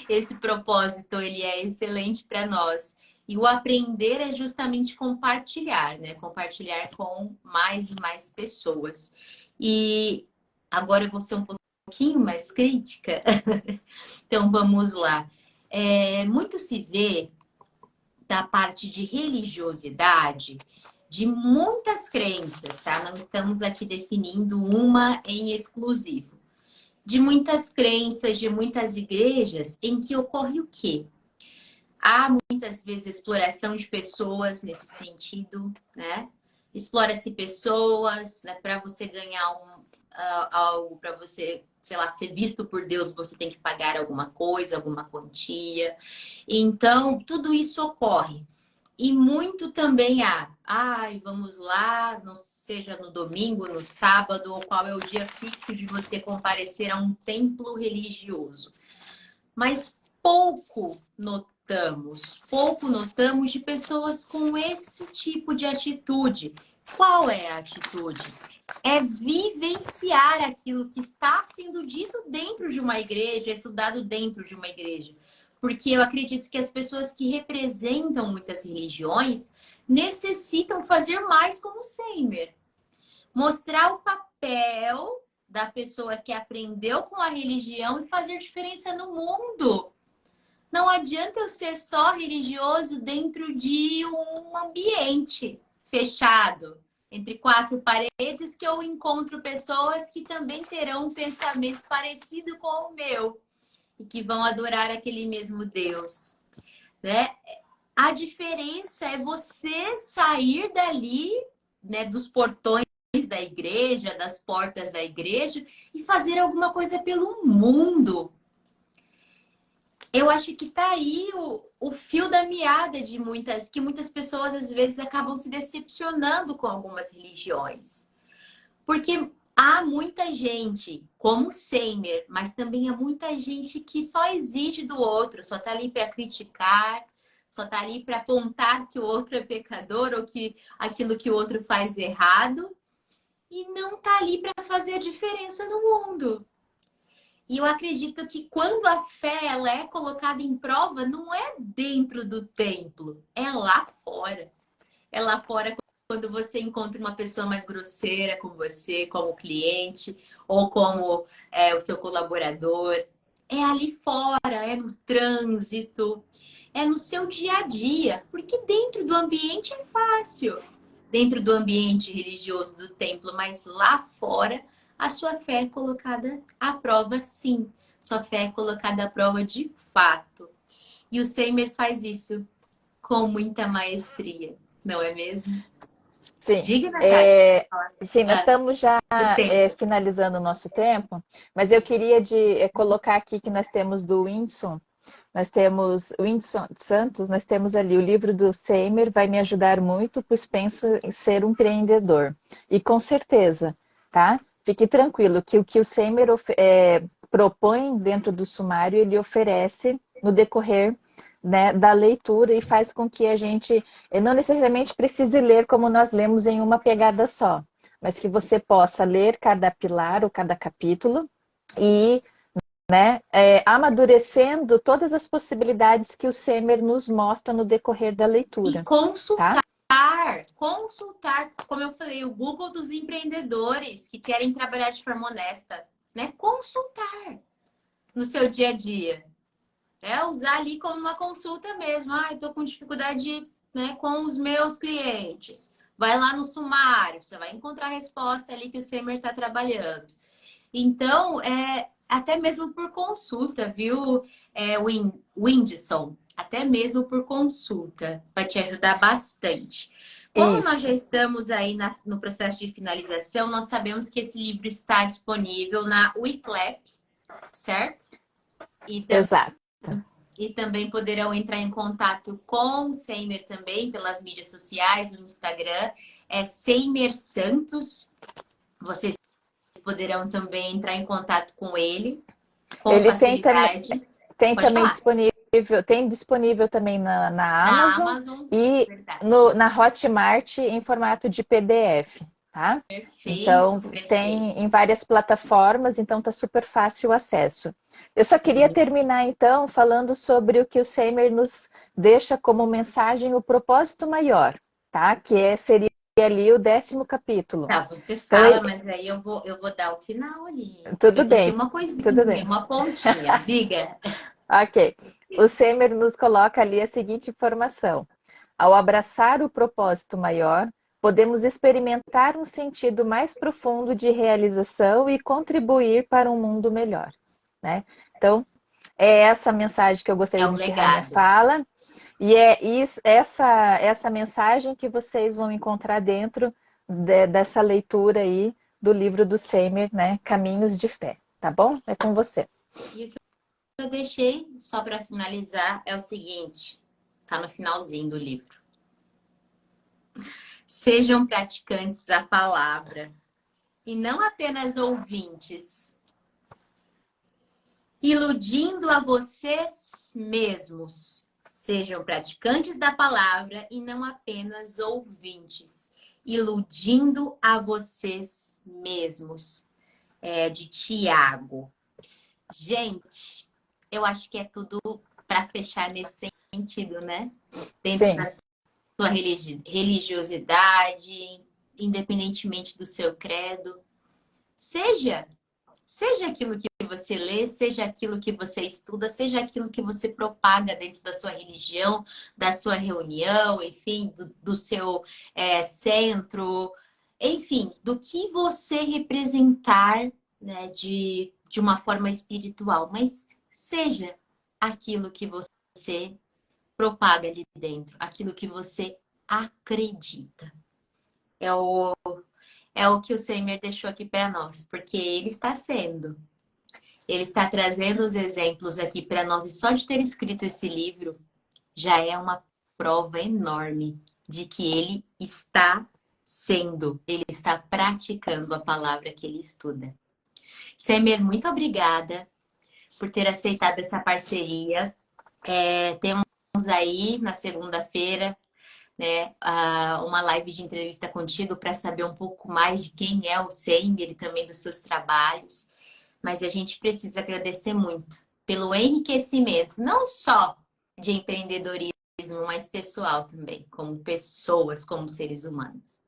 Esse propósito, ele é excelente para nós. E o aprender é justamente compartilhar, né? Compartilhar com mais e mais pessoas. E agora eu vou ser um pouquinho mais crítica. Então vamos lá. Muito se vê da parte de religiosidade de muitas crenças, tá? Não estamos aqui definindo uma em exclusivo. De muitas crenças, de muitas igrejas, em que ocorre o quê? Há muitas vezes exploração de pessoas nesse sentido, né? Explora-se pessoas, né, para você ganhar algo, para você, sei lá, ser visto por Deus, você tem que pagar alguma coisa, alguma quantia. Então, tudo isso ocorre. E muito também ai, vamos lá, seja no domingo, no sábado, ou qual é o dia fixo de você comparecer a um templo religioso. Mas pouco notamos de pessoas com esse tipo de atitude. Qual é a atitude? É vivenciar aquilo que está sendo dito dentro de uma igreja, estudado dentro de uma igreja. Porque eu acredito que as pessoas que representam muitas religiões necessitam fazer mais como Seimer. Mostrar o papel da pessoa que aprendeu com a religião e fazer diferença no mundo. Não adianta eu ser só religioso dentro de um ambiente fechado, entre quatro paredes, que eu encontro pessoas que também terão um pensamento parecido com o meu e que vão adorar aquele mesmo Deus, né? A diferença é você sair dali, né, dos portões da igreja, das portas da igreja e fazer alguma coisa pelo mundo. Eu acho que tá aí o fio da meada de que muitas pessoas às vezes acabam se decepcionando com algumas religiões. Porque há muita gente, como o Seimer, mas também há muita gente que só exige do outro, só tá ali para criticar, só tá ali para apontar que o outro é pecador ou que aquilo que o outro faz errado e não tá ali para fazer a diferença no mundo. E eu acredito que quando a fé ela é colocada em prova, não é dentro do templo, é lá fora. É lá fora quando você encontra uma pessoa mais grosseira com você, como cliente, ou como o seu colaborador. É ali fora, é no trânsito, é no seu dia a dia. Porque dentro do ambiente é fácil. Dentro do ambiente religioso do templo, mas lá fora, a sua fé é colocada à prova, sim. Sua fé é colocada à prova de fato. E o Seimer faz isso com muita maestria, não é mesmo? Sim, Diga, Natasha. sim, nós Ah, estamos já do tempo. finalizando o nosso tempo, mas eu queria colocar aqui que nós temos do Whindersson, nós temos o Whindersson Santos, nós temos ali o livro do Seimer, vai me ajudar muito, pois penso em ser um empreendedor. E com certeza, tá? Fique tranquilo que o Seimer propõe dentro do sumário, ele oferece no decorrer, né, da leitura e faz com que a gente não necessariamente precise ler como nós lemos em uma pegada só, mas que você possa ler cada pilar ou cada capítulo e, né, amadurecendo todas as possibilidades que o Semer nos mostra no decorrer da E leitura, tá? consultar, como eu falei, o Google dos empreendedores que querem trabalhar de forma honesta, né? Consultar no seu dia a dia. É usar ali como uma consulta mesmo. Ah, estou com dificuldade, né, com os meus clientes. Vai lá no sumário, você vai encontrar a resposta ali que o Semer está trabalhando. Então, até mesmo por consulta, viu, Whindersson? Até mesmo por consulta, vai te ajudar bastante. Como nós já Isso, estamos aí no processo de finalização, nós sabemos que esse livro está disponível na Wiclap, certo? E, exato. e também poderão entrar em contato com o Seimer também pelas mídias sociais, no Instagram, é Seimer Santos. Vocês poderão também entrar em contato com ele com Ele tem também, facilidade. tem Pode também falar. disponível, tem disponível também na Na Amazon Amazon, e verdade. na Hotmart em formato de PDF, tá? Então, Perfeito, perfeito. tem em várias plataformas, então tá super fácil o acesso. Eu só queria terminar, então, falando sobre o que o Seimer nos deixa como mensagem, o propósito maior, tá? Seria ali o 10º capítulo. Tá, você Então, fala, mas aí eu vou dar o final ali. Porque tudo eu tenho aqui bem, uma tudo coisinha, bem. uma pontinha. Diga. Ok. O Semer nos coloca ali a seguinte informação. Ao abraçar o propósito maior, podemos experimentar um sentido mais profundo de realização e contribuir para um mundo melhor, né? Então, é essa mensagem que eu É gostaria o de encerrar minha legado. fala. E é essa mensagem que vocês vão encontrar dentro dessa leitura aí do livro do Seimer, né? Caminhos de Fé, tá bom? É com você. E o que eu deixei, só para finalizar, é o seguinte: tá no finalzinho do livro. Sejam praticantes da palavra e não apenas ouvintes, iludindo a vocês mesmos. Sejam praticantes da palavra e não apenas ouvintes, iludindo a vocês mesmos. É de Tiago. Gente, eu acho que é tudo para fechar nesse sentido, né? Dentro da Sim, sua religiosidade, independentemente do seu credo. Seja Seja aquilo que você lê, seja aquilo que você estuda, seja aquilo que você propaga dentro da sua religião, da sua reunião, enfim, do seu centro, enfim, do que você representar, né, de uma forma espiritual, mas seja aquilo que você propaga ali dentro, aquilo que você acredita. É o que o Seimer deixou aqui para nós, porque ele está sendo. Ele está trazendo os exemplos aqui para nós, e só de ter escrito esse livro já é uma prova enorme de que ele ele está praticando a palavra que ele estuda. Semer, muito obrigada por ter aceitado essa parceria. Temos aí na segunda-feira, né, uma live de entrevista contigo para saber um pouco mais de quem é o Semer e também dos seus trabalhos. Mas a gente precisa agradecer muito pelo enriquecimento, não só de empreendedorismo, mas pessoal também, como pessoas, como seres humanos.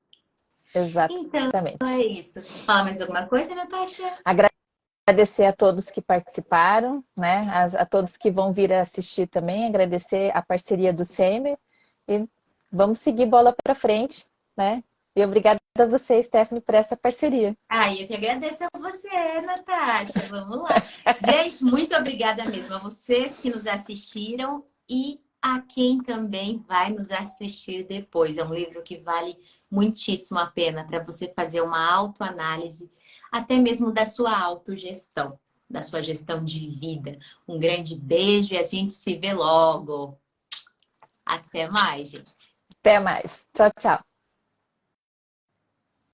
Então, é Exatamente. isso. Fala mais alguma coisa, Natasha? Agradecer a todos que participaram, né? A todos que vão vir assistir também, agradecer a parceria do Semer e vamos seguir bola para frente, né? E obrigada a você, Stephanie, por essa parceria. Eu que agradeço a você, Natasha. Vamos lá. Gente, muito obrigada mesmo a vocês que nos assistiram e a quem também vai nos assistir depois. É um livro que vale muitíssimo a pena para você fazer uma autoanálise, até mesmo da sua autogestão, da sua gestão de vida. Um grande beijo e a gente se vê logo. Até mais, gente. Até mais. Tchau, tchau.